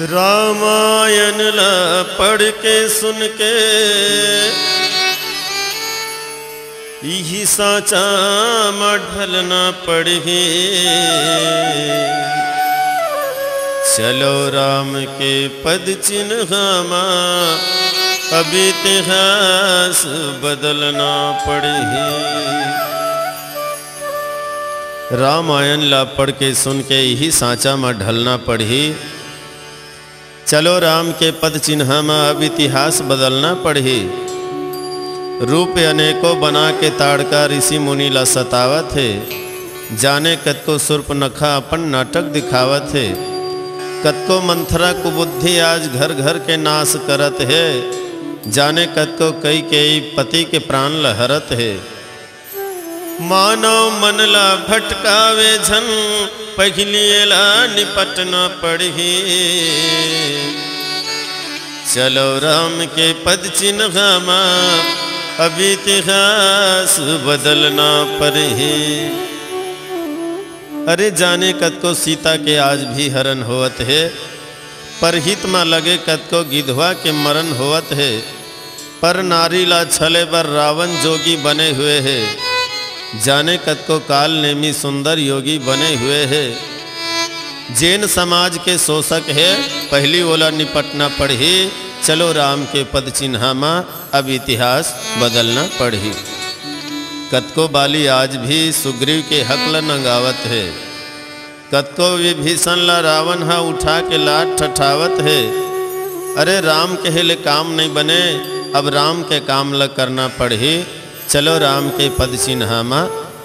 रामायण ला पढ़ के सुन के यही साचा ढलना पड़े। चलो राम के पद चिन्ह अब इतिहास बदलना पड़े। रामायण ला पढ़ के सुन के यही साचा में ढलना पड़ी। चलो राम के पद चिन्ह में अब इतिहास बदलना पड़ी। रूप अनेकों बना के ताड़का ऋषि मुनि ला सतावत है। जाने कतको सुर्पनखा अपन नाटक दिखावत है। कतको मंथरा कुबुद्धि आज घर घर के नाश करत है। जाने कतको कई पति के प्राण लहरत है। मानव मन ला भटकावे झन पहलिएला निपटना पड़ी। चलो राम के पद चिन्ह अब इतिहास बदलना पड़े। अरे जाने कतको सीता के आज भी हरण होवत है। पर हित में लगे कतको गिधवा के मरण होवत है। पर नारी ला छले बर रावण जोगी बने हुए है। जाने कतको काल नेमी सुंदर योगी बने हुए है। जैन समाज के शोषक है पहली ओला निपटना पड़ी। चलो राम के पद चिन्ह अब इतिहास बदलना पड़ी। कतको बाली आज भी सुग्रीव के हक ला नंगावत है। कतको विभीषण ला रावण हा उठा के लात ठठावत है। अरे राम कहले काम नहीं बने अब राम के काम ला करना पड़ी। चलो राम के पद चिन्ह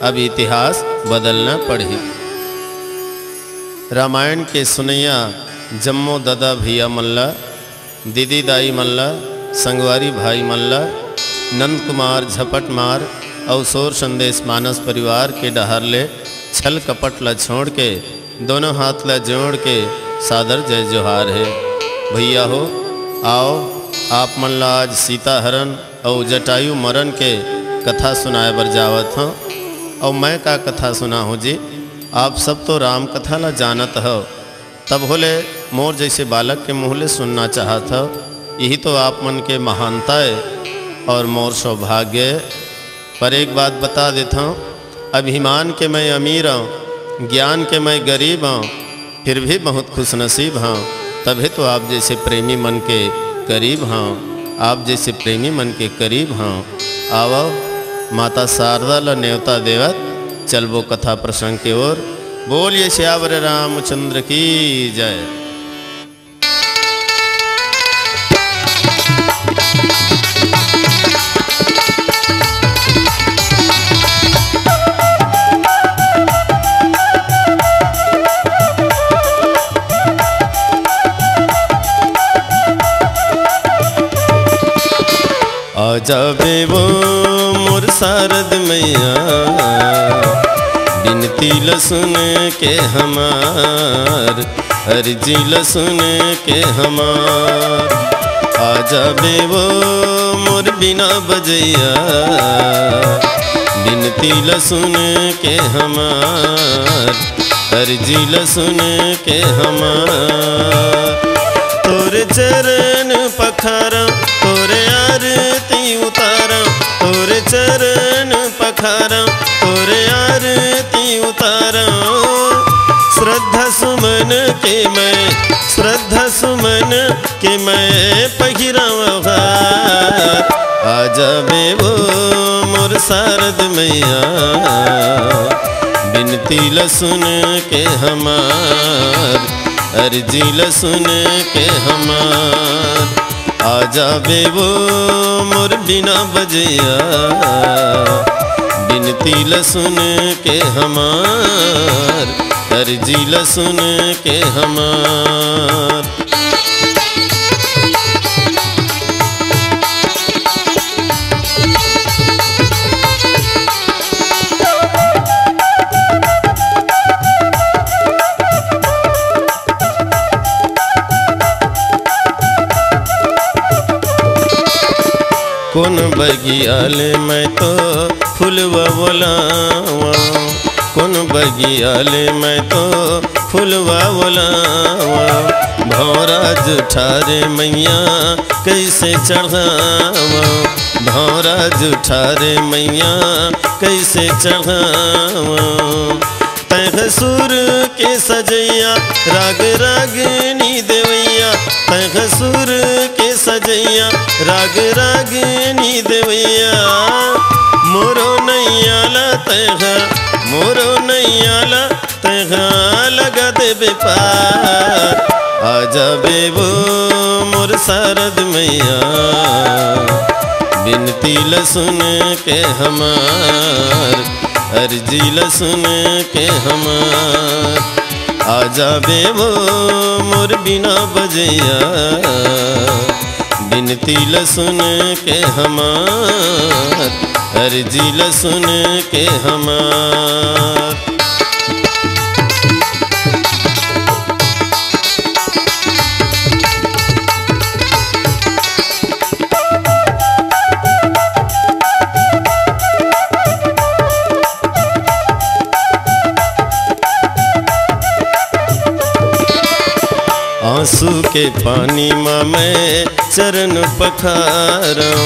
अब इतिहास बदलना पड़ी। रामायण के सुनैया जम्मो दादा भैया मल्ला, दीदी दाई मल्ला, संगवारी भाई मल्ला, नंद कुमार झपट मार अवसोर संदेश मानस परिवार के डहर ले छल कपट ला छोड़ के दोनों हाथ ला जोड़ के सादर जय जोहार है। भैया हो आओ आप मल्ला आज सीता हरण और जटायु मरण के कथा सुनाए बर जावत हूँ। और मैं का कथा सुना हूँ जी। आप सब तो राम कथा ला जानत हो। तब होले मोर जैसे बालक के मुँह ले सुनना चाहत हो। यही तो आप मन के महानता है और मोर सौभाग्य। पर एक बात बता देता हूँ, अभिमान के मैं अमीर हूँ, ज्ञान के मैं गरीब हूँ, फिर भी बहुत खुशनसीब हूँ। तभी तो आप जैसे प्रेमी मन के करीब हूँ। आप जैसे प्रेमी मन के करीब हूँ। आओ माता शारदा ला न्योता देवत चलबो कथा प्रसंग की ओर। बोलिए श्यावर रामचंद्र की जय। आजा बेवो मोर शारद मैया बिनती लसुन के हमार अर्जी लसुन के हमार। आजा बेवो मोर बिना बजैया बिनती लसुन के हमार अर्जी लसुन के हमार। तोरे चरण पखारा तोरे आरती उतारा तोरे चरण पखारा तोरे आरती उतारा। श्रद्धा सुमन के मैं पहिरावा। आजा बेवो मोर शारद मैया बिनती लसुन के हमार अर्जी ल सुन के हमार। आजा बेबो मोर बिना बजैया, बिनती ल सुन के हमार, अर्जी ल सुन के हमार। कौन बगियाले मैं तो फुलवा बोलावा, कौन बगियाले मैं तो फुलवा बोलावा। भौरा जुठारे मैया कैसे चढ़ावा, भौरा जुठारे मैया कैसे चढ़ावा। तैह सुर के सजैया राग रागनी देवैया, तैह सुर के सजैया राग रागनी देवैया। मोरो नैयाला तैह, मोरो नैयाला तैह लगा देबे पार। आजा बेबो मोर शारद मैया, बिनती ल सुन के हमार, अर्जी ल सुन के हमार। आजा बेबो मोर बिना बजैया, बिनती ल सुन के हमार, अर्जी ल सुन के हमार। आंसू के पानी माँ मैं चरण पखारूं,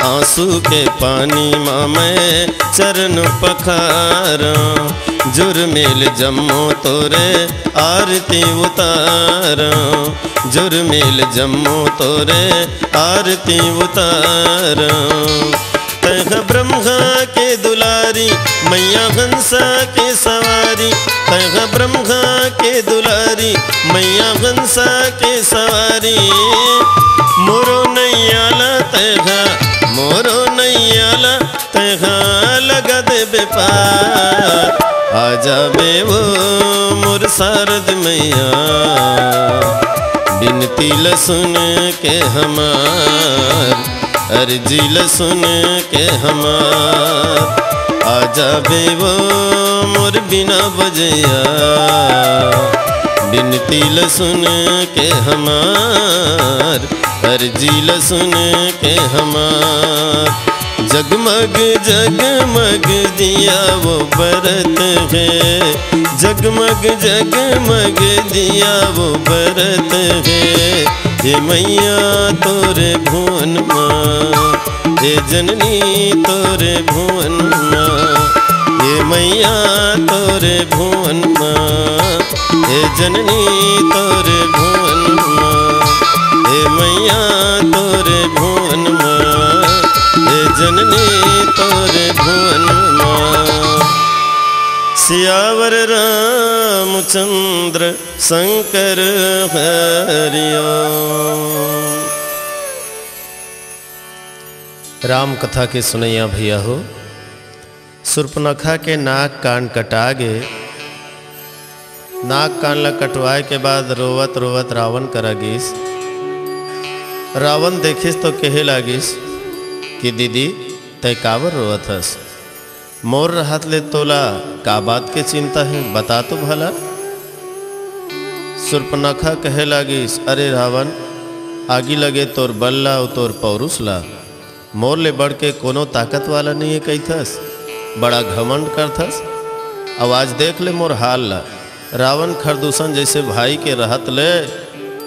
आंसू के पानी माँ मैं चरण पखारूं। जुर्मेल जम्मो तोरे आरती उतारूं, जुर्मेल जम्मो तोरे आरती उतारूं। तैह ब्रह्मा के दुलारी मैया हंसा के सवारी, तैह ब्रह्मा के दुलारी मैया हंसा के सवारी। मोरो नैयाला तैह, मोरो नैयाला तैह लगा देबे पार। आजा बेबो मोर शारद मैया, बिनती ल सुन के हमार, अर्जी ल सुन के हमार। आजा बेबो मोर बिना बजैया, बिनती ल सुन के हमार, अर्जी ल सुन के हमार। जगमग जगमग दिया वो बरत है, जगमग जगमग दिया वो बरत है। हे मैया तोरे भुवन माँ, हे जननी तोरे भुवन माँ, हे मैया तोरे भुवन माँ, हे जननी तोरे भुवन माँ, हे मैया तोरे भुवन माँ, हे जननी तोरे भुवन माँ। सियावर रामचंद्र शंकर हरिओ। राम कथा के सुनैया भैया हो। सुर्पनखा के नाक कान कटा गे, नाक कान ला कटवाए के बाद रोवत रोवत रावण करा गिस। रावण देखिस तो कहे लागिस कि दीदी तय कावर रोवत हस, मोर रहत ले तोला का बात के चिंता है, बता तो भला। सुर्पनखा कहे लागिस, अरे रावण आगी लगे तोर बल ला तोर पौरुष ला, मोर ले बढ़ के कोनो ताकत वाला नहीं है कहीथस, बड़ा घमंड करथस। आवाज देख ले मोर हाल ला। रावण खरदूषण जैसे भाई के रहत ले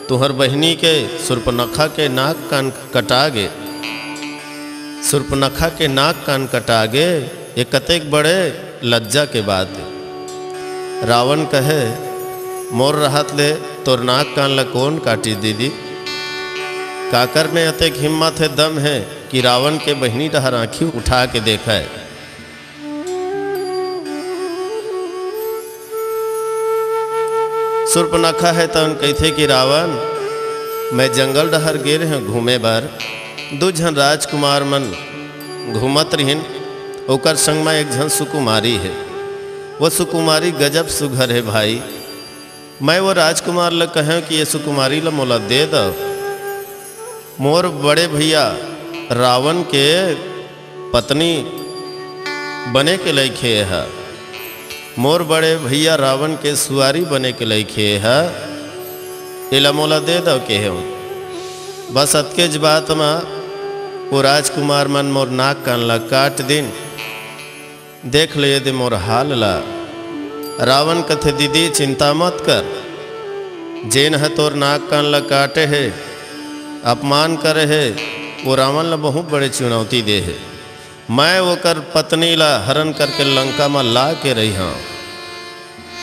तुहर बहनी के सुर्पनखा के नाक कान कटा गे, सुर्पनखा के नाक कान कटा गे, ये कतेक बड़े लज्जा के बात है। रावण कहे मोर रहत ले तोर नाक कान ला कौन काटी दीदी। काकर में अतेक हिम्मत है, दम है कि रावण के बहनी डहर आँखी उठा के देखा है। सुर्पनखा है तो कहते कि रावण मैं जंगल डहर गे रहे घूमे बर, दो झन राजकुमार मन घूमत रहिन, ओकर संग में एक झन सुकुमारी है। वो सुकुमारी गजब सुघर है भाई। मैं वो राजकुमार ल कहें कि ये सुकुमारी ल मोला दे दो। मोर बड़े भैया रावण के पत्नी बने के लइखे है, मोर बड़े भैया रावण के सुआरी बने के लइखे है, एला मोला दे दो के हूँ। बस अतकेज बात में वो राजकुमार मन मोर नाक कान ला काट दिन, देख ले दे मोर हाल ला। रावण कथे दीदी चिंता मत कर, जेन है तोर नाक कान ला काटे है, अपमान करे है, वो रावण ला बहुत बड़े चुनौती दे है। मैं वो कर पत्नी ला हरण करके लंका में ला के रही हाँ।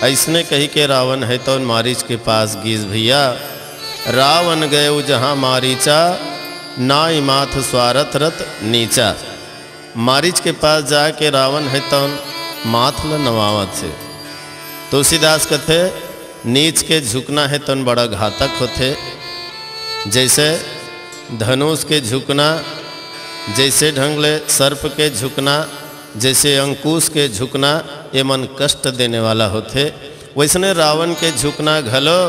ऐसने कही के रावण है तो मारीच के पास गीस भैया। रावण गए जहाँ मारीचा, नाई माथ स्वारथ रत नीचा। मारीच के पास जाके रावण है तो माथ ल नवावत से। तुलसीदास कथे नीच के झुकना है तो बड़ा घातक होते। जैसे धनुष के झुकना, जैसे ढंगले सर्प के झुकना, जैसे अंकुश के झुकना ये मन कष्ट देने वाला होते, वैसने रावण के झुकना घलो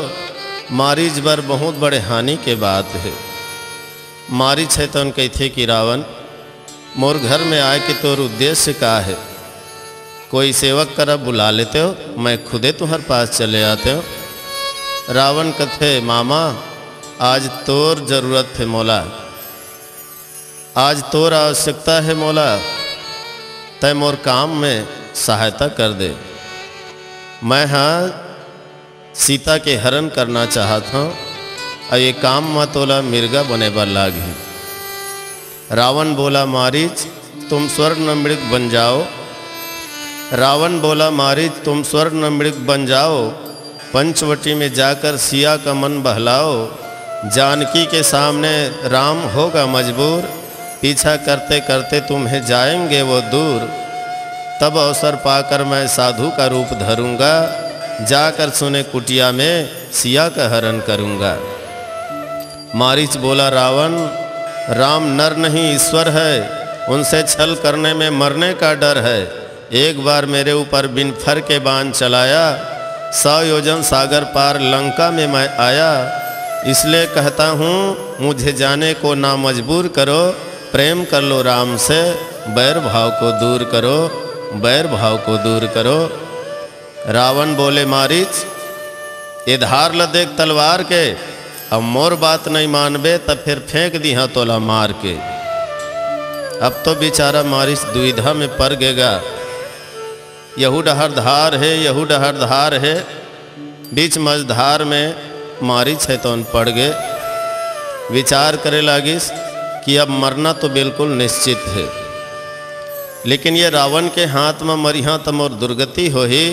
मारीच बर बहुत बड़े हानि के बात है। मारीच है तो कहते कि रावण मोर घर में आए कि तोर उद्देश्य का है, कोई सेवक कर बुला लेते हो, मैं खुदे तुम्हारे पास चले आते हो। रावण कथे मामा आज तोर जरूरत है मौला, आज तोर आवश्यकता है मौला, तय मोर काम में सहायता कर दे। मैं हाँ सीता के हरण करना चाहता हूँ और ये काम में तोला मिर्गा बने बर लागी। रावण बोला मारीच तुम स्वर्ण मृग बन जाओ। रावण बोला मारीच तुम स्वर्ण मृग बन जाओ, पंचवटी में जाकर सिया का मन बहलाओ। जानकी के सामने राम होगा मजबूर, पीछा करते करते तुम्हें जाएंगे वो दूर। तब अवसर पाकर मैं साधु का रूप धरूंगा, जाकर सुने कुटिया में सिया का हरण करूंगा। मारीच बोला रावण राम नर नहीं ईश्वर है, उनसे छल करने में मरने का डर है। एक बार मेरे ऊपर बिन फर के बाण चलाया, 100 योजन सागर पार लंका में मैं आया। इसलिए कहता हूँ मुझे जाने को ना मजबूर करो, प्रेम कर लो राम से, बैर भाव को दूर करो, बैर भाव को दूर करो। रावण बोले मारीच ये धार ल देख तलवार के, अब मोर बात नहीं मानबे तब फिर फेंक दी हाँ तोला मार के। अब तो बेचारा मारीच दुविधा में पड़ गएगा, यहू डहर धार है, यहू डहर धार है। बीच मझधार में मारीच है तो पड़ गए। विचार करे लागिस कि अब मरना तो बिल्कुल निश्चित है, लेकिन ये रावण के हाथ में मरिहा तो मोर दुर्गति हो ही,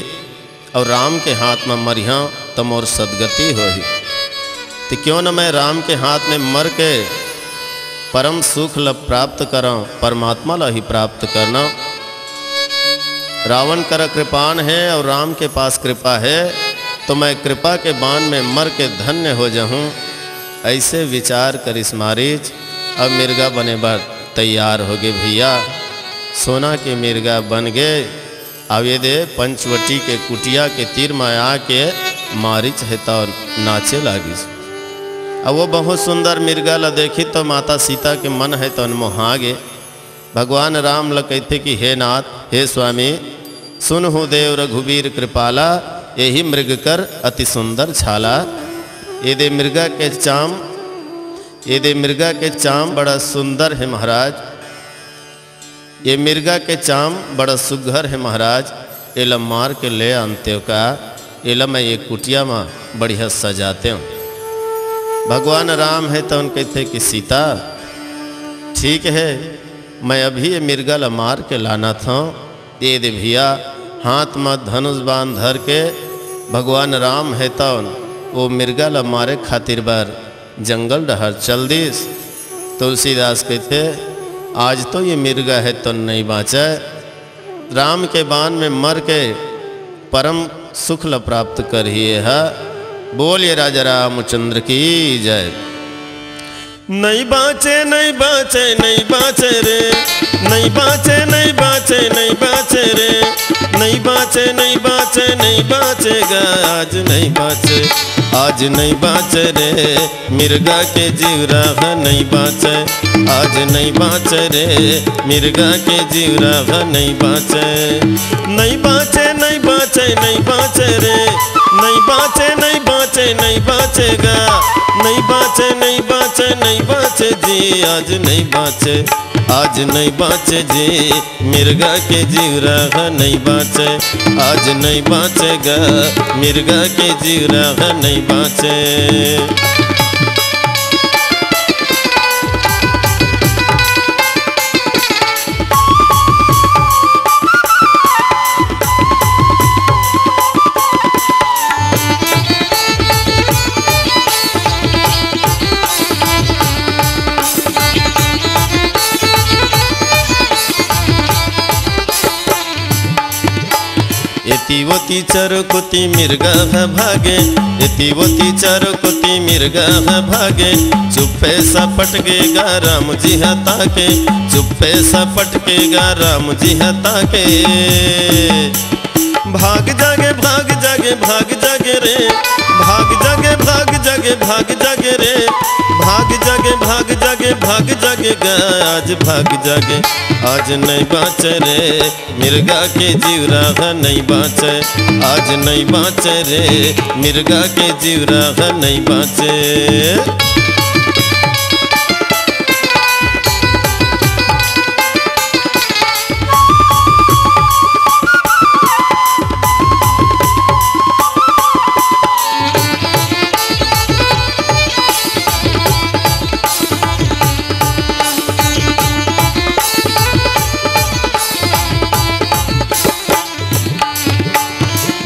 और राम के हाथ में मरिहा तो मोर सदगति हो ही। तो क्यों न मैं राम के हाथ में मर के परम सुख ला प्राप्त करा, परमात्मा ला ही प्राप्त करना। रावण कर कृपान है और राम के पास कृपा है, तो मैं कृपा के बाण में मर के धन्य हो जाऊँ। ऐसे विचार करिस मारीच। अब मिर्गा बने बर तैयार हो गए भैया, सोना के मिर्गा बन गए। अब ये दे पंचवटी के कुटिया के तीर में आके मारीच है तो नाचे लागिस। अब वो बहुत सुंदर मिर्गा ला देखी तो माता सीता के मन है तो मोहा गे। भगवान राम ल कहते कि हे नाथ हे स्वामी सुनहु देव रघुबीर कृपाला, यही मृग कर अति सुंदर छाला। ये दे मृगा के चाम, ये दे मृगा के चाम बड़ा सुंदर है महाराज, ये मिर्गा के चाम बड़ा सुघर है महाराज। एला मार के ले आनते हो का, एला मैं ये कुटिया में बढ़िया सजाते हूँ। भगवान राम है तो उनके थे कि सीता ठीक है, मैं अभी ये मिर्गा ला मार के लाना था। ये दे भैया हाथ में धनुष बांध धर के भगवान राम है तो वो मिर्गा ला मारे खातिर बार जंगल डहर चल दिस। तुलसीदास कहते आज तो ये मिर्गा है तो नहीं बाँचा, राम के बाण में मर के परम सुख ल प्राप्त कर ही है। बोलिए राजा रामचंद्र की जय। नहीं बाचे नहीं बाचे नहीं बाचे रे, नहीं बाचे नहीं बाचे नहीं बाचे रे, नहीं बाचे नहीं बाचे नहीं बाचेगा आज नहीं बाचे, आज नहीं बाचे रे मिर्गा के जीवरा नहीं बाचे, आज नहीं बाचे रे मिर्गा के जीवरा नहीं बाचे, नहीं बाचे नहीं बाचे नहीं बाचे रे, नहीं बाचे नहीं बाचे नहीं बाचेगा, नहीं बाचे नहीं बाचे नहीं बाचे जी आज नहीं बाचे, आज नहीं बाचे जी मिर्गा के जीवरा नहीं बाचे, आज नहीं बाचेगा मिर्गा के जीवरा नहीं बाचे। एतिवती चरकुती मिर्गा भागे, एतिवती चरकुती मिर्गा भागे, चुप्पे सा पटकेगा राम जी हता के, चुप्पे सा पटकेगा राम जी हता के, भाग जागे भाग जागे भाग जागे रे, भाग जागे भाग जागे भाग जागे रे, भाग जागे भाग जागे भाग जागेगा आज भाग जागे, आज नहीं बाचे रे मिर्गा के जीवरा नहीं बाचे, आज नहीं बाचे रे मिर्गा के जीवरा नहीं बाचे।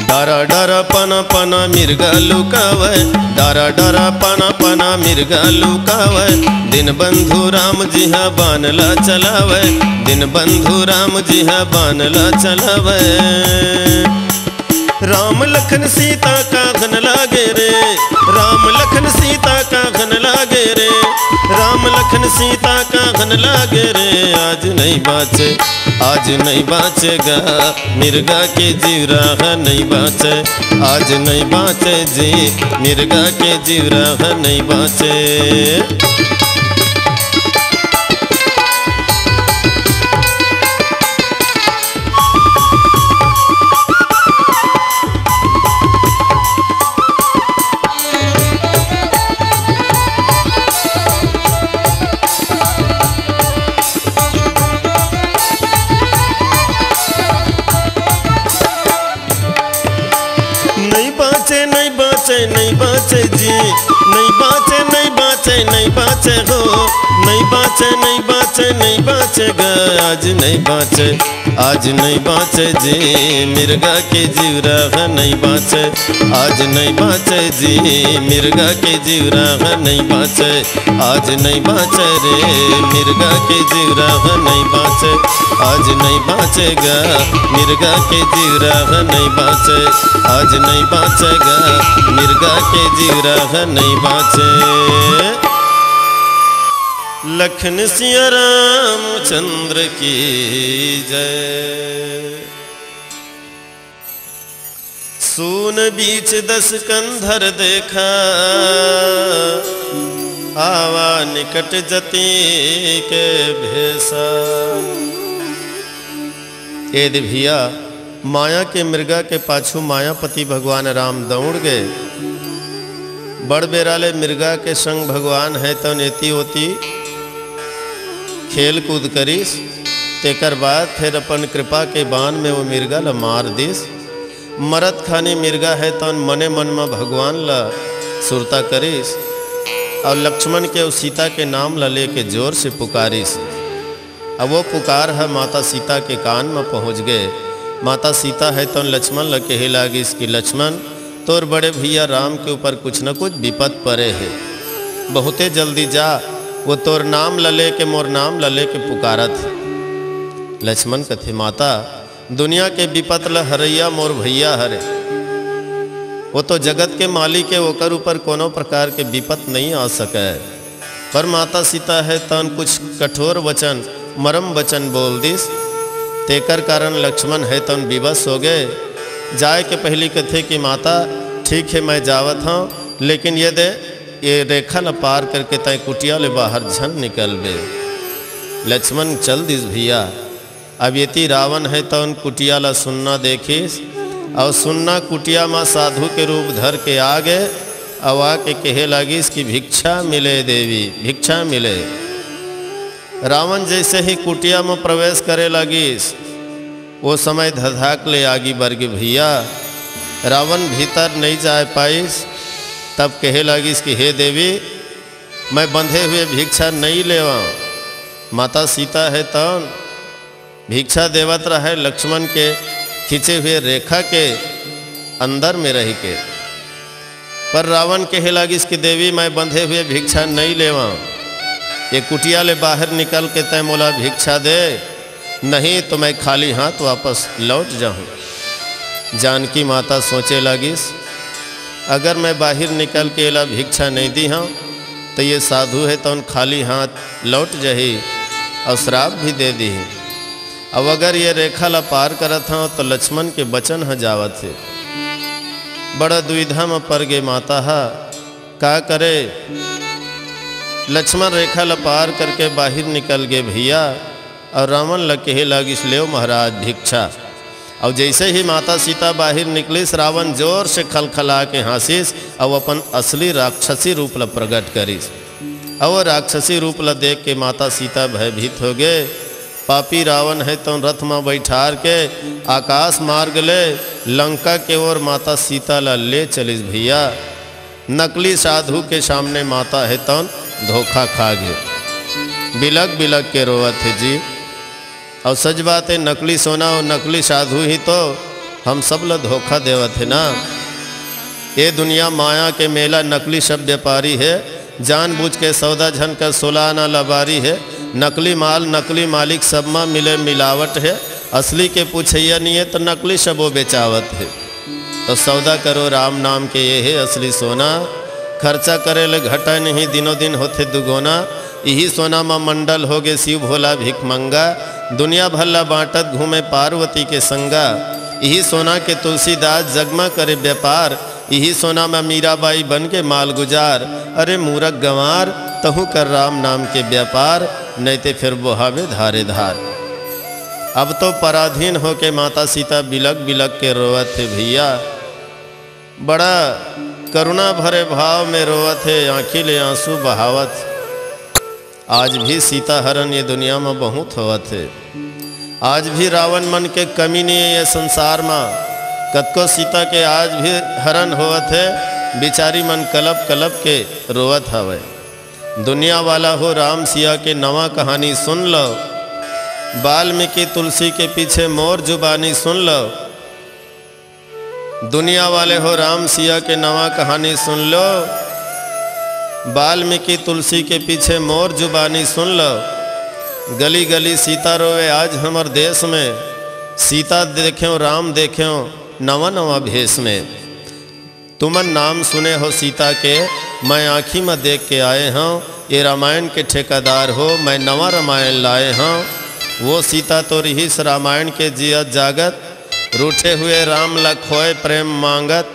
डारा डारा पना पना मिर्गा लुकावे, डारा डारा पना पना मिर्गा लुकावे, दिन बंधु राम जी हा बानला चलावे, दिन बंधु राम जी हा बानला चलावे, राम लखन सीता का घन लागे रे, राम लखन सीता का घन लागे रे, राम लखन सीता का घन लागे रे आज नहीं बाचे, आज नहीं बाचेगा मिर्गा के जीवरा नहीं बाचे, आज नहीं बाचे जी मिर्गा के जीवरा नहीं बाचे। नहीं बाचे जी, नहीं बाचे नहीं बाचे नहीं बाचे हो, नहीं बाचे नहीं बाचे नहीं बाचेगा आज नहीं बाचे, आज नहीं बाचे जी मिर्गा के जीवरा नहीं बाचे, आज नहीं बाचे जी मिर्गा के जीवरा नहीं बाचे, आज नहीं बाचे रे मिर्गा के जीवरा नहीं बाचे, आज नहीं बाचेगा मिर्गा के जीवरा नहीं बाचे, आज नहीं बाचेगा मिर्गा के जीवरा नहीं बाचे। लखन सिया रामचंद्र की जय। सून बीच 10 कंधर देखा, आवा निकट जती के भेसा। एद भिया माया के मृगा के पाछू मायापति भगवान राम दौड़ गए। बड़ बेराले मृगा के संग भगवान है तो नेती होती खेल कूद करीस, तेकर बाद फिर अपन कृपा के बान में वो मृगा ला मार दिस। मरत खानी मृगा है तो मने मन में भगवान ला सुरता करीस और लक्ष्मण के और सीता के नाम ला लेके जोर से पुकारिस। अब वो पुकार है माता सीता के कान में पहुँच गए। माता सीता है तो लक्ष्मण ला कहे लागिस कि लक्ष्मण तोर बड़े भैया राम के ऊपर कुछ न कुछ विपद पड़े है, बहुते जल्दी जा, वो तोर नाम लले के मोर नाम लले के पुकारत। लक्ष्मण कथे माता दुनिया के विपत ल हरैया मोर भैया हरे, वो तो जगत के मालिक है, ओकर ऊपर कोनो प्रकार के विपत नहीं आ सके। पर माता सीता है तन कुछ कठोर वचन मरम वचन बोल दिस, तेकर कारण लक्ष्मण है तन विवश हो गए। जाए के पहली कथे कि माता ठीक है मैं जावत हूँ, लेकिन ये रेखा ल पार करके तय कुटिया ले बाहर झन निकल बे। लक्ष्मण चल दिस भैया। अब यति रावण है तो उन कुटिया ला सुनना देखिस, और सुनना कुटिया में साधु के रूप धर के आ गए। अब आके कहे लागिस कि भिक्षा मिले देवी, भिक्षा मिले। रावण जैसे ही कुटिया में प्रवेश करे लागिस, वो समय धधाक ले आगी बरगे भैया। रावण भीतर नहीं जा पाइस, तब कहे लागिस कि हे देवी मैं बंधे हुए भिक्षा नहीं लेवा। माता सीता है तो भिक्षा देवत रहे लक्ष्मण के खींचे हुए रेखा के अंदर में रह के। पर रावण कहे लागिस कि देवी मैं बंधे हुए भिक्षा नहीं लेवा, ये कुटिया ले बाहर निकल के तय मोला भिक्षा दे, नहीं तो मैं खाली हाथ वापस लौट जाऊं। जानकी माता सोचे लागिस अगर मैं बाहर निकल के ला भिक्षा नहीं दी हाँ तो ये साधु है तो उन खाली हाथ लौट जाही और श्राप भी दे दी। अब अगर ये रेखा ला पार करत हाँ तो लक्ष्मण के बचन ह जावत है। बड़ा दुविधा में पड़ गए माता हा का करे। लक्ष्मण रेखा ला पार करके बाहर निकल गए भैया, और रावण ल कहे लागिस ले महाराज भिक्षा। और जैसे ही माता सीता बाहर निकलिस, रावण जोर से खलखला के हंसिस और अपन असली राक्षसी रूप ला प्रकट करिस। और राक्षसी रूप ला देख के माता सीता भयभीत हो गए। पापी रावण है तो रथ में बैठार के आकाश मार्ग ले लंका के ओर माता सीता ला ले चलिस भैया। नकली साधु के सामने माता है तो धोखा खा गए, बिलक बिलक के रोवत है जी। और सच बात है नकली सोना और नकली साधु ही तो हम सब ला धोखा देवत है ना। ये दुनिया माया के मेला, नकली सब व्यापारी है, जानबूझ के सौदा झन कर सोलाना लबारी है। नकली माल नकली मालिक सब में मिले मिलावट है, असली के पूछैया नहीं है तो नकली सब वो बेचावत है। तो सौदा करो राम नाम के ये है असली सोना, खर्चा करे ले घटा नहीं दिनों दिन होते दुगोना। यही सोना में मंडल हो गए शिव भोला भिख मंगा, दुनिया भल्ला बांटत घूमे पार्वती के संगा। यही सोना के तुलसीदास जगमा करे व्यापार, यही सोना में मीराबाई बन के माल गुजार। अरे मूरख गंवार तहु कर राम नाम के व्यापार, नहीं ते फिर बोहावे धारे धार। अब तो पराधीन हो के माता सीता बिलक बिलक के रोवत थे भैया। बड़ा करुणा भरे भाव में रोवत है, आँखी ले आंसू बहावत। आज भी सीता हरण ये दुनिया में बहुत होवत है। आज भी रावण मन के कमी नहीं है ये संसार में। कतको सीता के आज भी हरण होवत है, बिचारी मन कलप कलप के रोवत हवे। दुनिया वाला हो राम सिया के नवा कहानी सुन लो, वाल्मीकि तुलसी के पीछे मोर जुबानी सुन लो। दुनिया वाले हो राम सिया के नवा कहानी सुन लो, वाल्मीकि तुलसी के पीछे मोर जुबानी सुन लो। गली गली सीता रोवे आज हमर देश में, सीता देख्यो राम देख्यो नवा नवा भेष में। तुमन नाम सुने हो सीता के, मैं आँखी में देख के आए हूँ। ये रामायण के ठेकेदार हो, मैं नवा रामायण लाए हूँ। वो सीता तो रहीस रामायण के जियत जागत, रूठे हुए राम ला खोए प्रेम मांगत।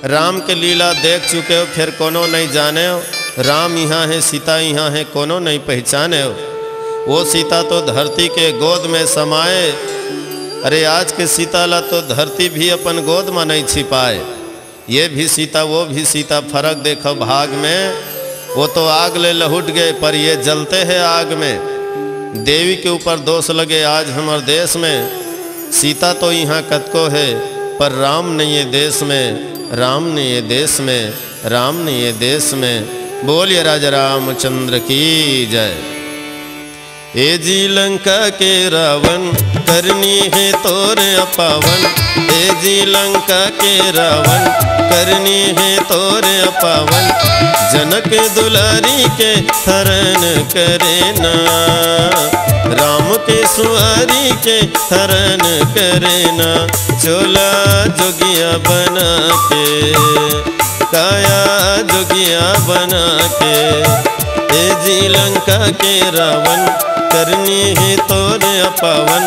राम के लीला देख चुके हो फिर कोनो नहीं जाने हो, राम यहाँ है सीता यहाँ है कोनो नहीं पहचाने हो। वो सीता तो धरती के गोद में समाए, अरे आज के सीता ला तो धरती भी अपन गोद में नहीं छिपाए। ये भी सीता वो भी सीता, फर्क देखो भाग में। वो तो आग ले लहुट गए पर ये जलते हैं आग में। देवी के ऊपर दोष लगे आज हमारे देश में। सीता तो यहाँ कतको है पर राम नहीं है देश में, राम नहीं है देश में, राम नहीं है देश में। बोलिए राजा रामचंद्र की जय। ए जी लंका के रावण करनी है तोर अपावन। ए जी लंका के रावण करनी है तोर अपावन। जनक दुलारी के हरण करे ना, राम के सुआरी के हरण करे ना। चोला जोगिया बना के, काया जोगिया बना के। ए जी लंका के रावण करनी है तोर अपावन।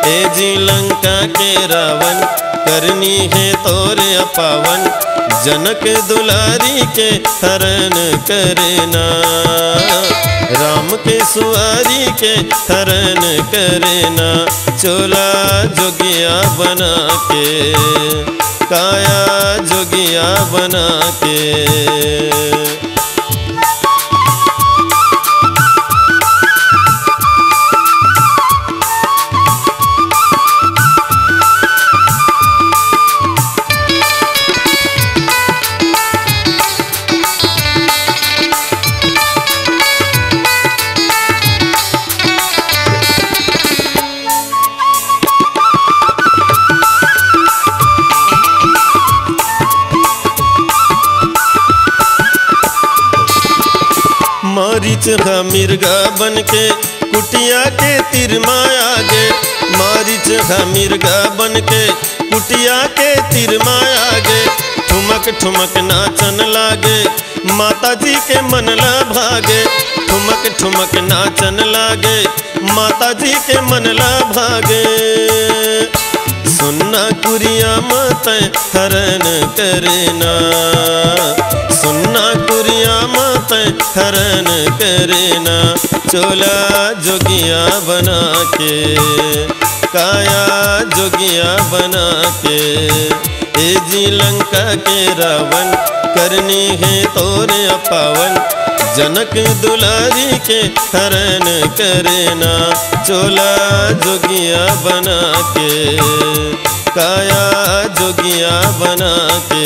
ए जी लंका के रावण करनी है तोर अपावन। जनक दुलारी के हरण करे ना, राम के सुआरी के हरण करे ना। चोला जोगिया बना के, काया जोगिया बना के। मारीच हा मिर्गा बन के कुटिया के तिर माया गे। मारीच हा मिर्गा बन के कुटिया के तिर माया गे। ठुमक ठुमक नाचन लागे माता जी के मन ला भागे। ठुमक ठुमक नाचन लागे माता जी के मन ला भागे। सुनना कुरिया मत हरण करे ना, सुनना कुरिया मत हरण करे ना। चोला जोगिया बना के, काया जोगिया बना के। ए जी लंका के रावण करनी है तोर अपावन। जनक दुलारी के हरण करे ना। चोला जोगिया बना के, काया जोगिया बना के।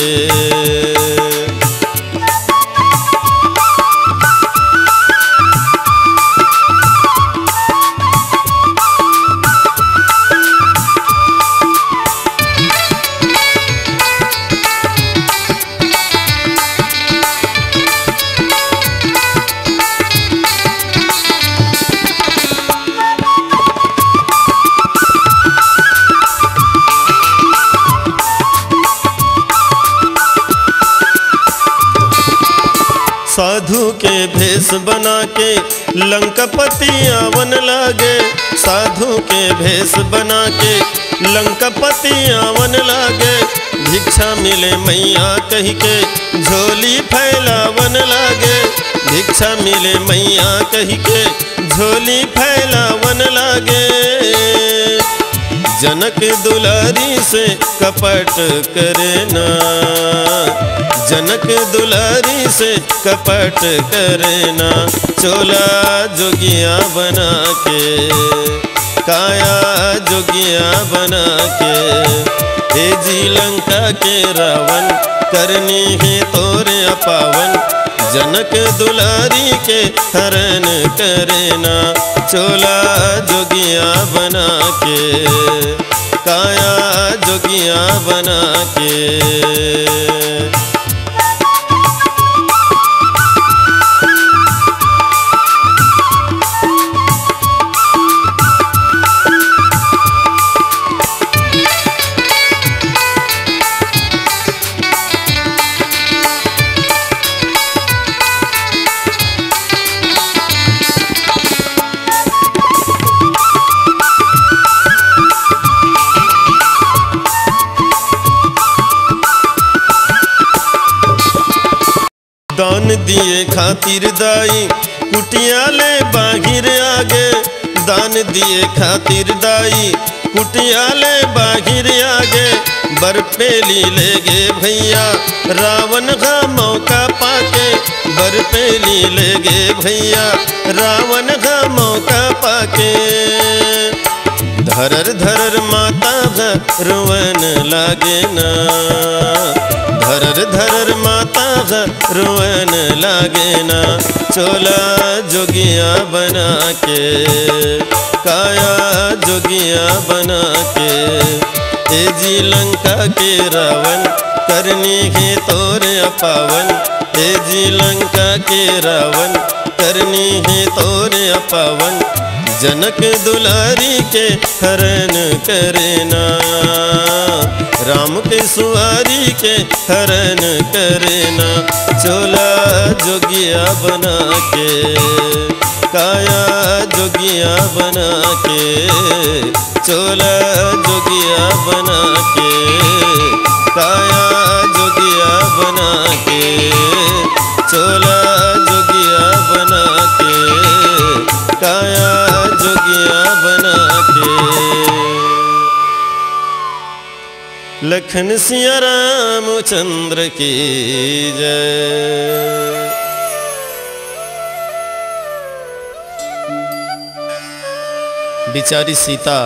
साधु के भेष बना के लंकापति आवन लागे। साधु के भेष बना के लंकापति आवन लागे। भिक्षा मिले मैया कही के झोली फैलावन लागे। भिक्षा मिले मैया कही के झोली फैलावन लागे। जनक दुलारी से कपट करे ना, जनक दुलारी से कपट करे ना। चोला जोगिया बना के, काया जोगिया बना के। ए जी लंका के रावण करनी है तोर अपावन। जनक दुलारी के हरण करे ना। चोला जोगिया बना के, काया जोगिया बना के। दान दिए खातिर दाई कुटिया ले बाहिर आगे। दान दिए खातिर दाई कुटिया ले बाहिर आगे। बरपेली ले गे भैया रावण का मौका पाके। बरपेली ले गे भैया रावण का मौका पाके। धरर धरर माता रोवन लागे ना, धरर धरर माता रोवन लागे ना, चोला जोगिया बना के, काया जोगिया बना के। ए जी लंका के रावण करनी है तोरे अपावन, ए जी लंका के रावण करनी है तोरे अपावन। जनक दुलारी के हरण करेना, राम के सुआरी के हरण करेना। चोला जोगिया बना के, काया जोगिया बना के, चोला जोगिया बना के, काया जोगिया बना के, चोला जोगिया बना के, काया जोगिया बना के। लखन सिया रामचंद्र की जय। बिचारी सीता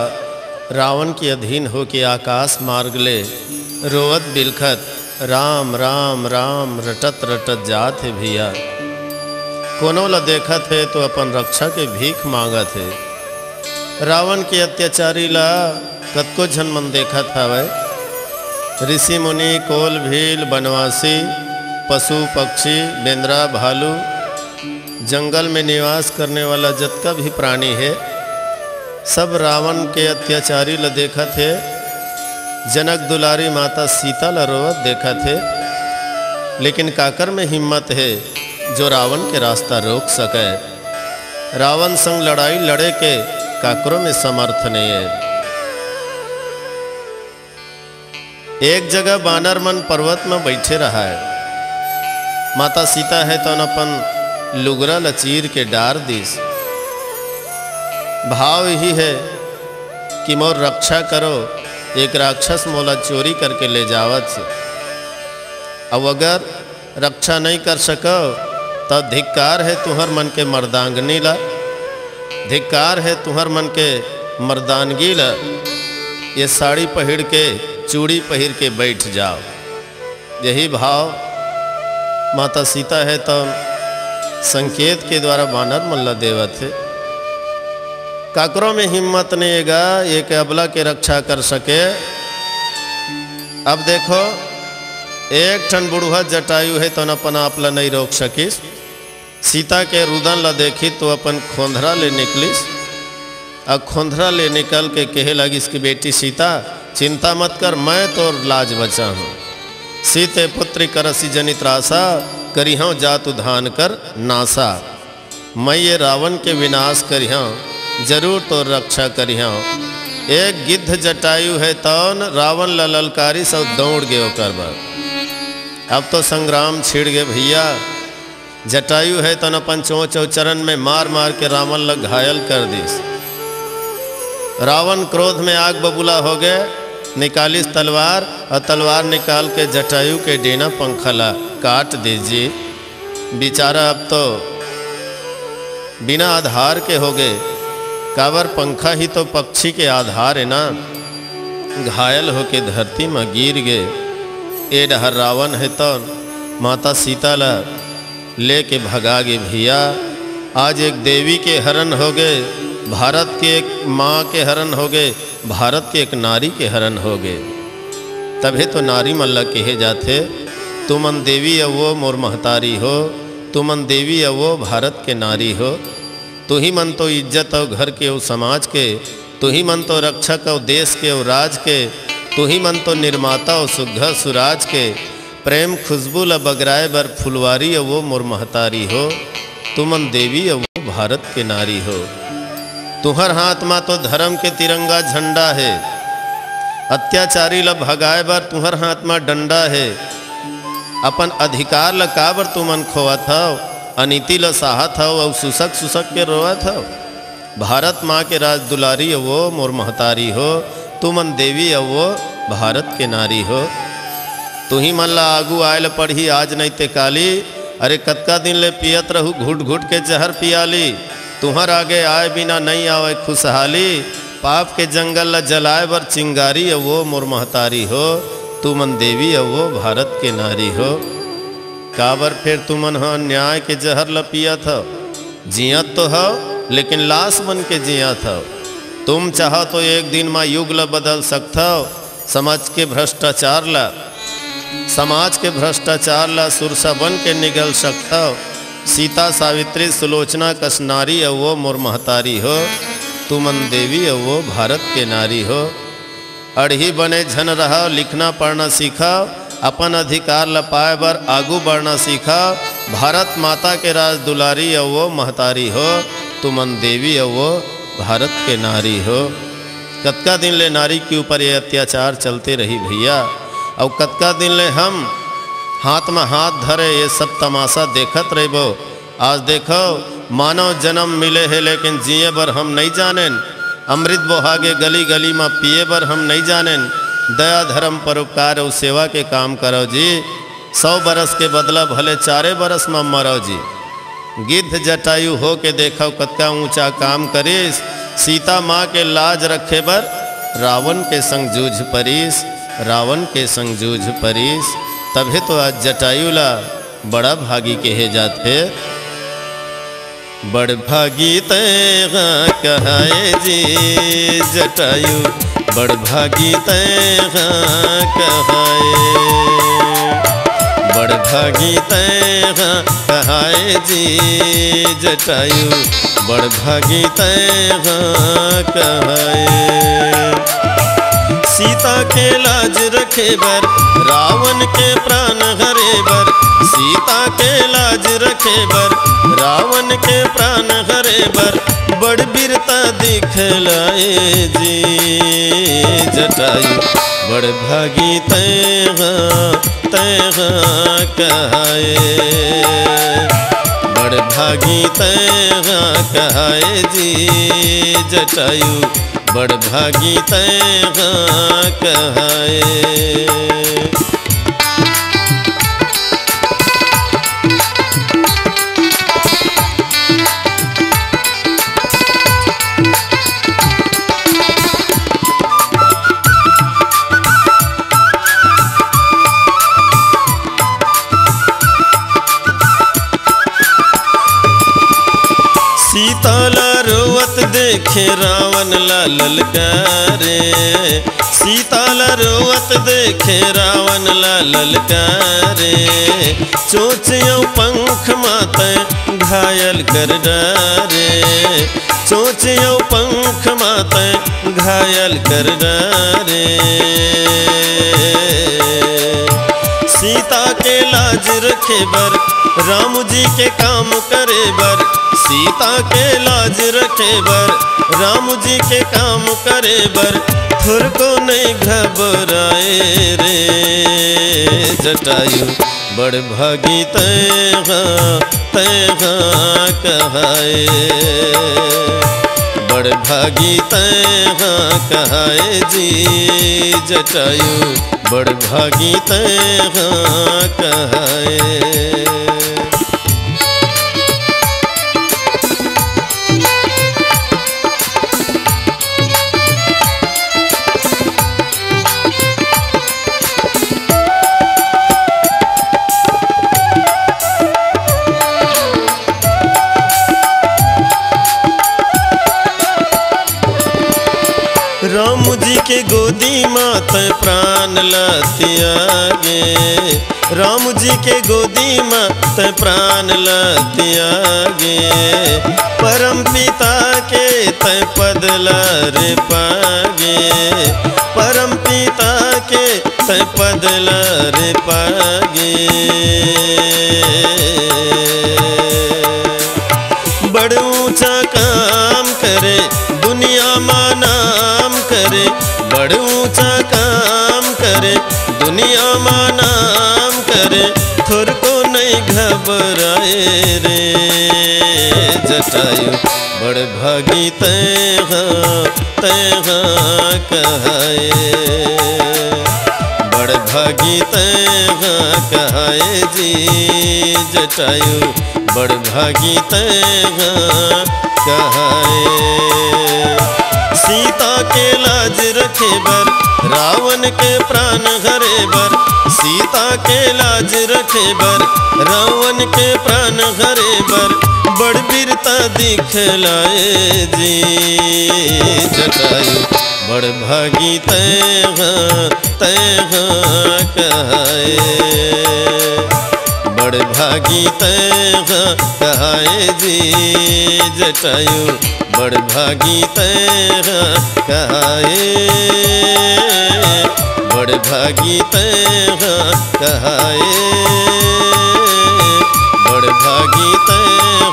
रावण के अधीन होके आकाश मार्ग ले रोवत बिलखत राम राम राम रटत रटत जात है भैया। कोनो ला देखत है तो अपन रक्षा के भीख मांगत है। रावण के अत्याचारी ला कतको झन मन देखत हवे। ऋषि मुनि कोल भील बनवासी पशु पक्षी बेंद्रा भालू जंगल में निवास करने वाला जितना भी प्राणी है सब रावण के अत्याचारी ला देखत है। जनक दुलारी माता सीता ला रोवत देखत है। लेकिन काकर में हिम्मत है जो रावण के रास्ता रोक सके। रावण संग लड़ाई लड़े के काकरों में समर्थ नहीं है। एक जगह बानर मन पर्वत में बैठे रहा है। माता सीता है तो अपन लुगरा लचीर के डार दिस। भाव यही है कि मोर रक्षा करो, एक राक्षस मोला चोरी करके ले जावत से। अब अगर रक्षा नहीं कर सको तो धिक्कार है तुहर मन के मर्दांगनी ला, धिक्कार है तुहर मन के मर्दानगी ला। ये साड़ी पहन के चूड़ी पहन के बैठ जाओ। यही भाव माता सीता है तो संकेत के द्वारा बानर मल्ला देवत है। काकरों में हिम्मत नहीं है एक अबला के रक्षा कर सके। अब देखो एक ठन बुढ़वा जटायु है तो अपन आप ला नहीं रोक सकिस। सीता के रुदन ला देखी तो अपन खोंधरा ले निकलिस। अब खोंधरा ले निकल के कहे लगी इसकी बेटी सीता चिंता मत कर, मैं तो लाज बचा हूँ। सीते पुत्री करसी जनित रासा, करिहँ जातु धान कर नासा। मैं ये रावण के विनाश करिहँ, जरूर तो रक्षा करिहँ। एक गिद्ध जटायु है तौन रावण ला ललकारी सब दौड़ गए कर। अब तो संग्राम छिड़ गए भैया। जटायु है तो अपन चोंच चरण में मार मार के रावण ला घायल कर दिस। रावण क्रोध में आग बबूला हो गए। निकालिस तलवार और तलवार निकाल के जटायु के डेना पंखला काट दीजिए। बेचारा अब तो बिना आधार के हो गए। कावर पंखा ही तो पक्षी के आधार है ना। घायल होके धरती में गिर गए। ए डहर रावण है तो माता सीता ला लेके भगा गए भैया। आज एक देवी के हरण हो गए, भारत के एक माँ के हरण हो गए, भारत के एक नारी के हरण हो गए। तभी तो नारी मल्ला कहे जाते तुमन देवी अवो मोर महतारी हो, तुमन देवी अवो भारत के नारी हो। तू ही मन तो इज्जत और घर के और समाज के, तू ही मन तो रक्षक और देश के और राज के, तू ही मन तो निर्माता और सुघर सुराज के। प्रेम खुशबू ल बगराए बर फुलवारी वो मोर महतारी हो, तुमन देवी वो भारत के नारी हो। तुहर हाथ में तो धर्म के तिरंगा झंडा है, अत्याचारी ल भगाए बर तुहर हाथ में डंडा है। अपन अधिकार ल काबर तुमन खोवत हव, अनीति ल साहत हव और सुसक सुसक के रोवत हव। भारत माँ के राज दुलारी वो मोर महतारी हो, तुमन देवी वो भारत के नारी हो। तू ही मन ला आगू आयल पढ़ी आज नहीं ते काली, अरे कतका दिन ले पियत रहू घुट घुट के जहर पियाली। तुहर आगे आए बिना नहीं आवे खुशहाली, पाप के जंगल ला जलाए बर चिंगारी वो मोर महतारी हो, तू मन देवी अवो भारत के नारी हो। काबर फिर तुमन ह न्याय के जहर ल पियत हो। जियत तो हो लेकिन लाश बन के जियत हो। तुम चाहो तो एक दिन में युग ल बदल सकते हो। समाज के भ्रष्टाचार ला सुरसा बन के निगल सकता हो। सीता सावित्री सुलोचना कस नारी अवो मोर महतारी हो। तुमन देवी अवो भारत के नारी हो। अड़ही बने झन रहा लिखना पढ़ना सीखा। अपन अधिकार ल पाए बर आगू बढ़ना सीखा। भारत माता के राज दुलारी अवो महतारी हो। तुमन देवी अवो भारत के नारी हो। कतका दिन ले नारी के ऊपर ये अत्याचार चलते रही भैया। और कतका दिन ले हम हाथ में हाथ धरे ये सब तमाशा देखत रहो। आज देखो मानव जन्म मिले है लेकिन जिए बर हम नहीं जानेन। अमृत बोहागे गली गली में पिए बर हम नहीं जानेन। दया धर्म परोपकार और सेवा के काम करो जी। 100 बरस के बदला भले 4 बरस में मरो जी। गिद्ध जटायु हो के देखो कतका ऊंचा काम करीस। सीता माँ के लाज रखे बर रावण के संग जूझ परीस। रावण के संग जूझ परीस। तभी तो आज जटायु ला बड़ा भागी कहे जाते। बड़ भागी तैगा कहाए जी जटायु। बड़ भागी तैगा कहाए। बड़ भागी तैगा कहाए जी जटायु। बड़ भागी तैगा कहाए। सीता के लाज रखे बर रावण के प्राण हरे बर। सीता के लाज रखे बर रावण के प्राण हरे बर। बड़ वीरता दिखलाए जी जटायु। बड़ भागी तैगा तैगा कहाए। बड़ भागी तैगा कहाए जी जटायु। बड़ भागी तैगा कहाए। सीता ला रोवत देखे रावण ला ललकारे। सीता ला रोवत देखे रावण ला ललकारे। चोंच और पंख माते घायल कर डारे। चोंच और पंख माते घायल कर डारे। सीता के लाज रखे बर राम जी के काम करे बर। सीता के लाज रखे बर राम जी के काम करे बर। थोर को नहीं घबराए रे जटायु। बड़ भागी तैगा तैगा कहाए। बड़ भागी तैगा कहाए जी जटायु। बड़ भागी तैगा कहाए। राम जी के गोदी मात प्राण ला त्यागे। राम जी के गोदी मात प्राण ला त्यागे। परम पिता के तय पद ला रे पागे। परम पिता के तय पद ला रे पागे। बड़ ऊंचा काम करे दुनिया में नाम करे। बड़ ऊंचा काम करे दुनिया में नाम करे। थोर को नहीं घबराए रे जटायु। बड़ भागी तैगा तैगा कहाए। बड़ भागी तैगा कहाए जी जटायु। बड़ भागी तैगा कहाए। सीता के लाज रखे बर, रावण के प्राण हरे बर, सीता के लाज रखे बर, रावण के प्राण हरे बर, बड़ वीरता दिखलाए जी जटायु, बड़ भागी तैं कहाए, बड़ भागी तैं कहाए जी जटायु, बड़ भागी तैं कहाए, बड़ भागी तैं कहाए, बड़ भागी तैं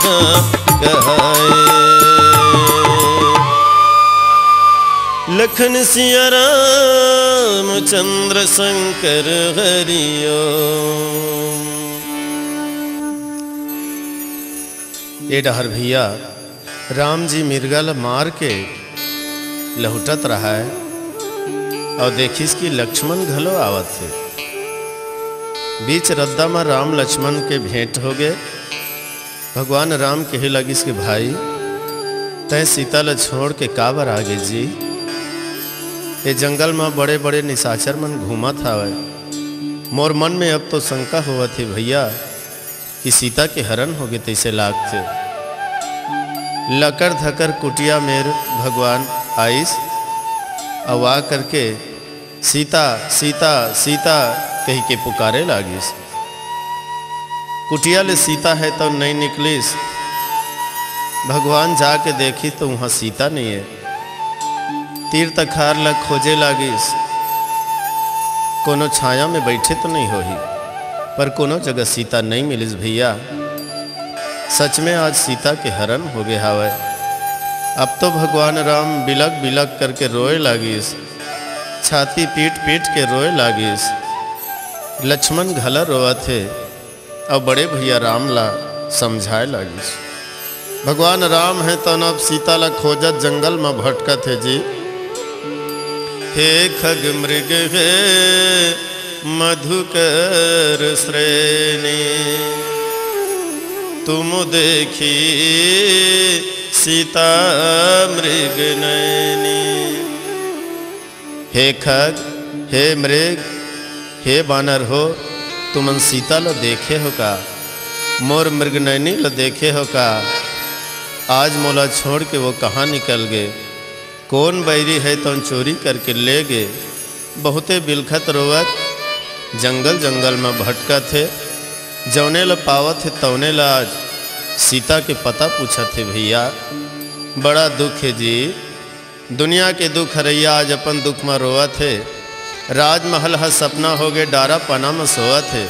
कहाए। लखन सिया राम चंद्र शंकर हरिओ। ये डहर भैया राम जी मिर्गा ल मार के लहुटत रहा है और देखिस कि लक्ष्मण घलो आवत थे। बीच रद्दा में राम लक्ष्मण के भेंट हो गए। भगवान राम कहे लगिस कि भाई तय सीता ल छोड़ के काबर आगे जी, ये जंगल में बड़े बड़े निशाचर मन घूमत हवे। मोर मन में अब तो शंका हुआ थी भैया कि सीता के हरण हो गए तैसे लाग थे। लकर धकर कुटिया मेर भगवान आइस, अवा करके सीता सीता सीता कही के पुकारे लागिस। कुटिया ले सीता है तो नहीं निकलिस। भगवान जाके देखी तो वहाँ सीता नहीं है। तीर तखार लग खोजे लागिस, कोनो छाया में बैठे तो नहीं होही, पर कोनो जगह सीता नहीं मिलिस भैया। सच में आज सीता के हरण हो गए हावे। अब तो भगवान राम बिलक बिलक करके रोए लागिस, छाती पीट पीट के रोए लागिस। लक्ष्मण घला रोआ थे और बड़े भैया राम ला समझाए लागिस। भगवान राम है तो अब सीता ला खोजत जंगल में भटकत है जी। हे खग मृग हे मधुकर श्रेणी, तुम देखी सीता मृग नैनी। हे खग हे मृग हे बानर हो, तुमन सीता लो देखे हो का, मोर मृग नैनी लो देखे हो का। आज मोला छोड़ के वो कहाँ निकल गए, कौन बैरी है तो चोरी करके ले गए। बहुते बिलखत रोवत जंगल जंगल में भटका थे, जौने ल पावत है तौने ल आज सीता के पता पूछा थे भैया। बड़ा दुख है जी, दुनिया के दुख हरैया आज अपन दुख में रोआ थे। राजमहल ह सपना हो गए, डारा पना में सोआ थे।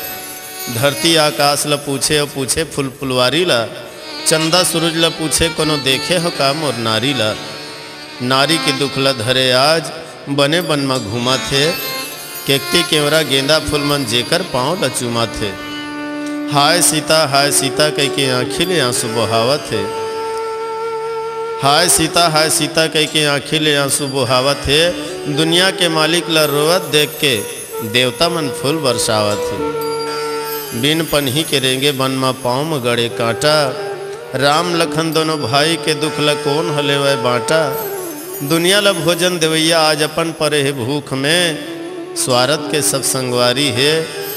धरती आकाश ल पूछे और पूछे फुल फुलवारी ला, चंदा सूरज ला पूछे कोनो देखे हो काम और नारी ला। नारी के दुख ला धरे आज बने बन में घूमा थे। केकती केवरा गेंदा फूल मन जेकर पाँव ल चूमा थे। हाय सीता कह के आँखी ले आंसू बहावत थे। हाय सीता कह के आँखी ले आंसू बहावत थे। दुनिया के मालिक ला रोवत देख के देवता मन फूल बरसावत थे। बिन पन्ही के रेंगे बन में पाँव में गड़े कांटा, राम लखन दोनों भाई के दुख ला कौन हले वह बाँटा। दुनिया ला भोजन देवैया आज अपन परे है भूख में। स्वार्थ के सब संगवारी है,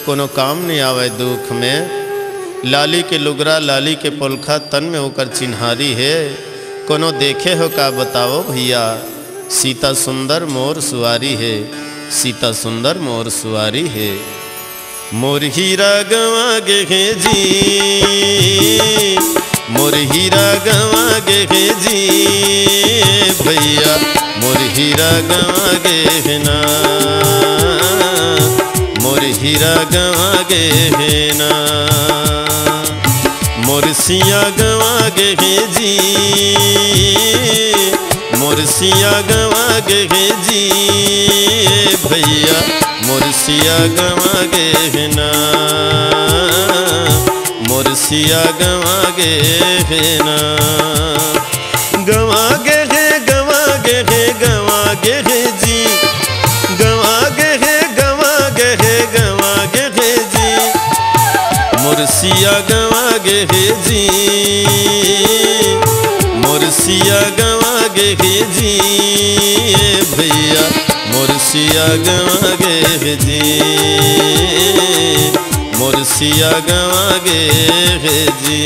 कोनो काम नहीं आवे दुख में। लाली के लुगरा लाली के पोलखा तन में होकर चिन्हारी है। कोनो देखे हो का बताओ भैया, सीता सुंदर मोर सुवारी है, सीता सुंदर मोर सुवारी है। मोर हीरा गवा गे जी, मोर हीरा गवा गे जी भैया, मोर हीरा गवा गे ना, मोर हीरा गवा गे ना। मोर सिया गवा गे जी, मोर सिया गवा गे जी भैया, मोर सिया गवा गे ना, मोर सिया गवा गे ना। गवा गे गवा गे गवा गे जी, गवा गे गवा गे गवा गे जी, मोर सिया गवा गे जी, मोर सिया गवा गे जी भैया, मुर्सिया गवागे जी, मुर्सिया गवागे जी।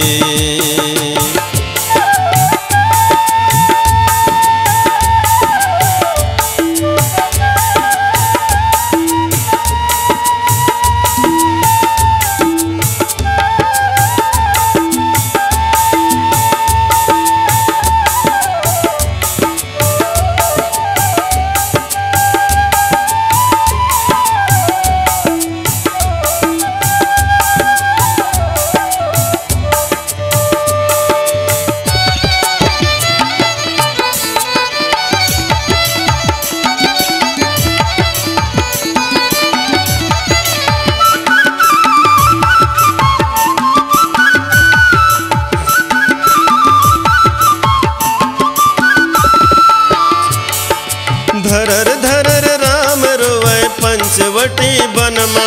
धरर धरर राम रोवे पंचवटी बनमा,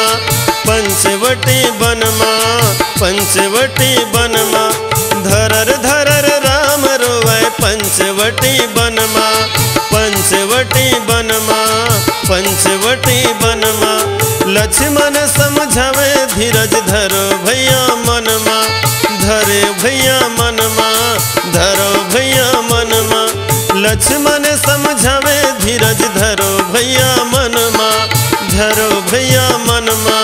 पंचवटी बनमा, पंचवटी बनमा। धरर धरर राम रोवे पंचवटी बनमा, पंचवटी बनमा, पंचवटी बनमा। लक्ष्मण समझावे धीरज धरो भैया मनमा, धरे भैया मनमा, धरो भैया मनमा। लक्ष्मण समझावे धीरज धरो भैया मनमा, धरो भैया मनमा,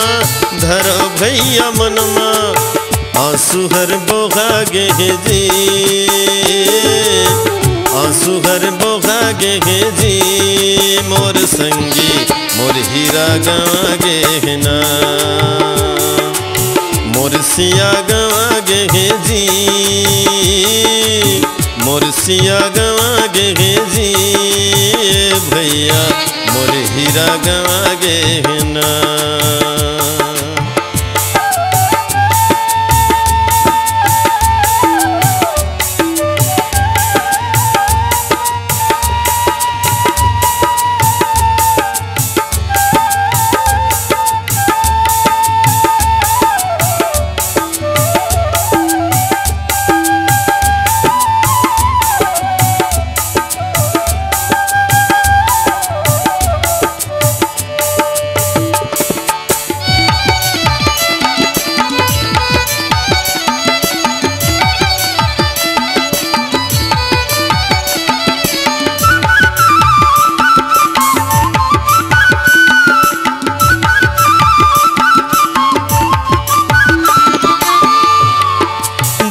धरो भैया मनमा। आंसू हर बोहागे जी, आंसू हर बोहागे जी। मोर संगी मोर हीरा गवागे ना, मुर्सिया गवागे जी, मुर्सिया गवागे जी। भैया मोर हीरा गवागे ना।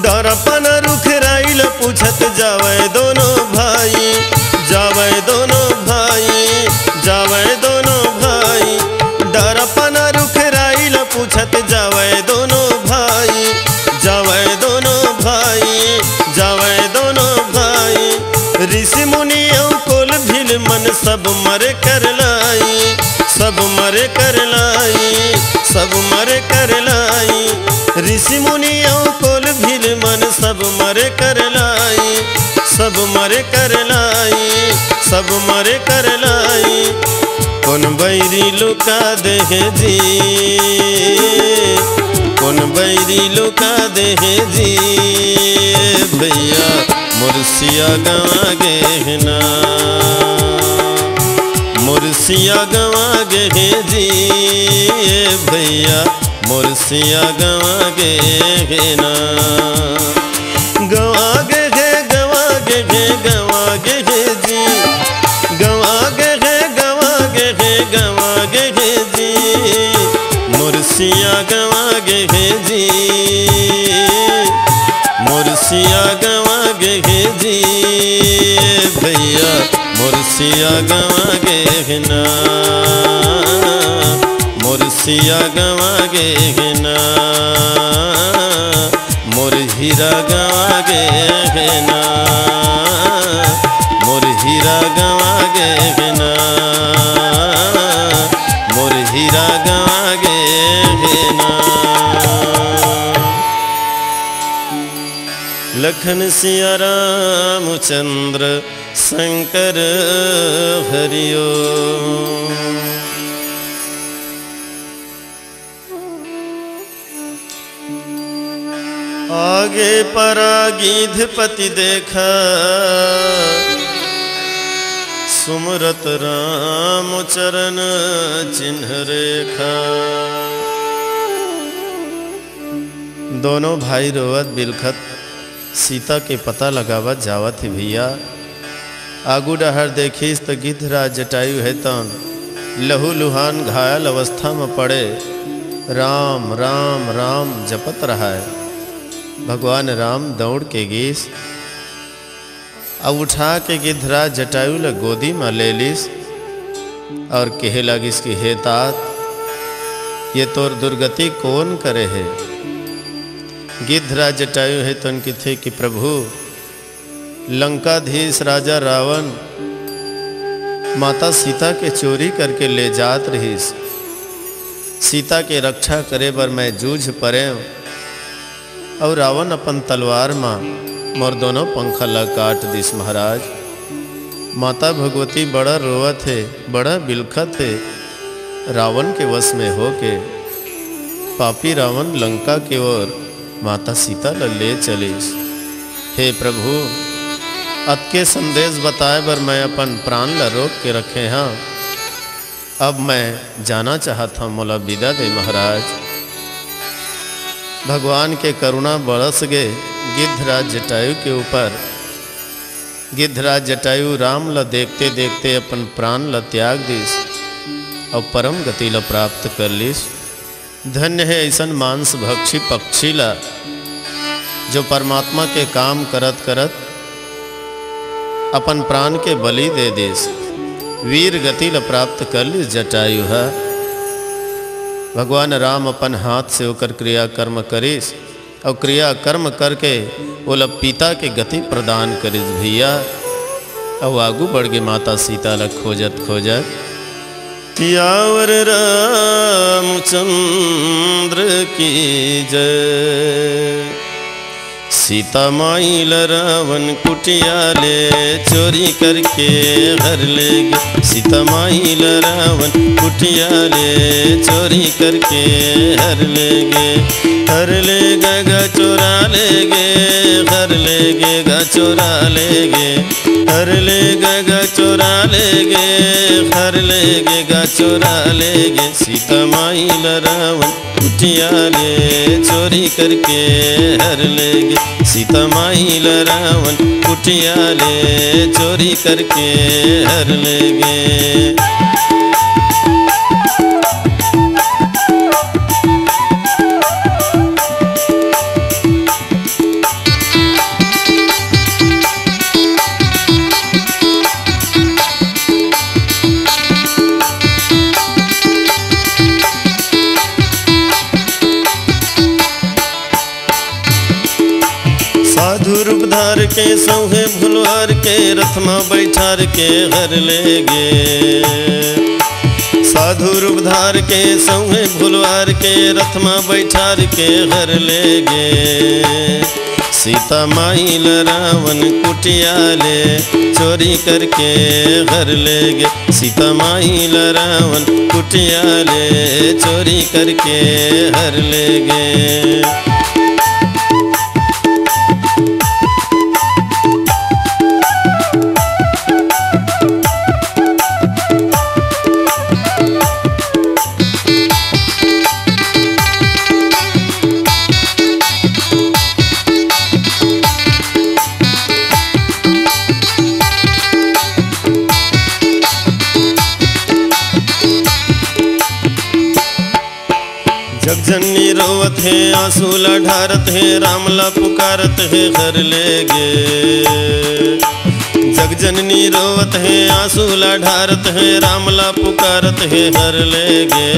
दरपन रुख राइल पूछत जावे दोनों भाई, जावे दोनों भाई, जावे दोनों भाई। दरपन रुख राइल पूछत जावे दोनों भाई, जावे दोनों भाई, जावे दोनों भाई। ऋषि मुनि कुल भील मन सब मर कर लाई, सब मर कर लाई, सब मर कर लाई। ऋषि मुनि कुल भील मन सब मर कर लाई, सब मर कर लाई, सब मर कर लाई। कौन बैरी लुका दे जी, कौन बैरी लुका दे जी। भैया मुर्सिया गवागे ना, मुर्सिया गवागे जी। भैया मुर्सिया गवागे ना, गवागे गवागे गवागे जी, गवागे गवागे गवागे जी। मुर्सिया गवागे जी, मुर्सिया गवागे जी। भैया मुर्सिया गवागे ना, मुर्सिया गवागे ना। मोर हीरा गवागे ना, मोर हीरा गवागे ना, मोर हीरा गवागे ना। लखन सिया रामचंद्र शंकर हरिओ। आगे परा गिद्धपति देखा, सुमरत राम चरण चिन्ह रेखा। दोनों भाई रोवत बिलखत सीता के पता लगावत जावत ही भैया। आगू डहर देखिस तो गिद्धराज जटायु है तन लहू लुहान घायल अवस्था में पड़े राम राम राम जपत रहा है। भगवान राम दौड़ के गीस अब उठा के गिद्धराज जटायु ल गोदी में ले लिस और कहे लगिस कि हे तात ये तोर दुर्गति कौन करे है। गिद्धराज जटायु है तो उनकी थे कि प्रभु लंकाधीश राजा रावण माता सीता के चोरी करके ले जात रहीस। सीता के रक्षा करे बर मैं जूझ परे और रावण अपन तलवार में मोर दोनों पंखा ला काट दिस महाराज। माता भगवती बड़ा रोवत है बड़ा बिलखत है रावण के वश में होके। पापी रावण लंका के ओर माता सीता ला ले चलीस। हे प्रभु अतके संदेश बताए बर मैं अपन प्राण ला रोक के रखे हाँ। अब मैं जाना चाहता हूँ मोला विदा दे महाराज। भगवान के करुणा बरस गए गिद्धराज जटायु के ऊपर। गिद्धराज जटायु राम ला देखते देखते अपन प्राण ला त्याग दिस और परम गति ला प्राप्त कर लिस। धन्य है ऐसन मांस भक्षी पक्षी ला जो परमात्मा के काम करत करत अपन प्राण के बलि दे देस। वीर गति ला प्राप्त कर लिस जटायु है। भगवान राम अपन हाथ से होकर क्रिया कर्म करिस और क्रिया कर्म करके वो पिता के गति प्रदान करिस भैया। और आगू बढ़ गए माता सीता ला खोजत खोजत। तियावर रामचंद्र की जय। सीता माई ला रावण कुटिया ले चोरी करके घर ले गे। सीता माई ला रावण कुटिया ले चोरी करके हर ले गे। हर ले गा चोरा ले गे घर ले गा चोरा ले गे। हर ले गा चोरा ले गे घर ले गा चोरा ले गे। सीता माई ला रावण कुटिया ले चोरी करके हर ले गे। सीता माई ला रावण कुटिया ले चोरी करके हर ले गे। साधु रूप धार के सौहे भुलवार के रथ में बैठार के घर ले गे। साधु रूप धार के सौहे भुलवार के रथ में बैठार के घर ले गे। सीता माई ला रावण कुटिया ले चोरी करके घर ले गे। सीता माई ला रावण कुटिया ले चोरी करके हर ले गे। जगजननी रोवत है आंसू ला ढारत है राम ला पुकारत है घर ले गे। जगजननी रोवत है आंसू ला ढारत है राम ला पुकारत है घर ले गे।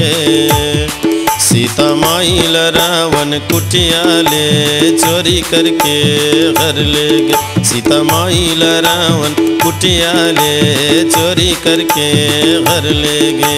सीता माई ला रावण कुटिया ले चोरी करके घर ले गे। सीता माई ला रावण कुटिया ले चोरी करके घर ले गे।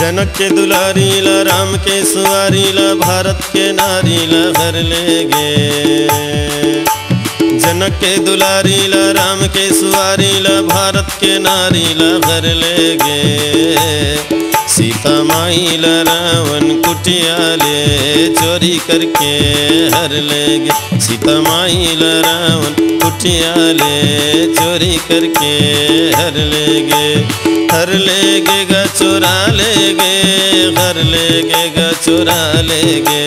जनक के दुलारी ला राम के सुवारी ला भारत के नारी ला घर ले गे। जनक के दुलारी ला राम के सुवारी ला भारत के नारी ला घर ले गे। सीता माई ला रावण कुटिया ले चोरी करके हर ले गे। सीता माई ला रावण कुटिया ले चोरी करके हर ले गे। हर ले गे गा चोरा ले गे, हर ले गे गा चोरा ले गे।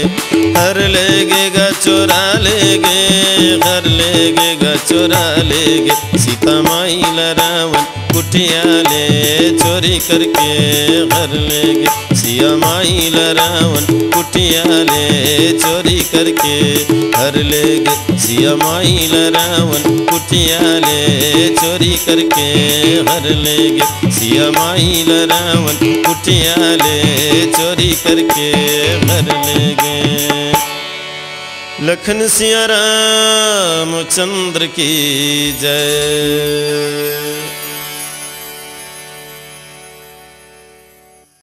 हर ले गे गा चोरा ले गे, हर ले गे गा चोरा ले गे। सीता माई ला रावण कुटिया ले चोरी करके हर ले गे। सिया माई ला रावण कुटिया ले चोरी करके हर ले गे। सिया माई ला रावण कुटिया ले चोरी करके हर ले गे। सिया माई ला रावण कुटिया ले चोरी करके हर ले गे। लखन सिया रामचंद्र की जय।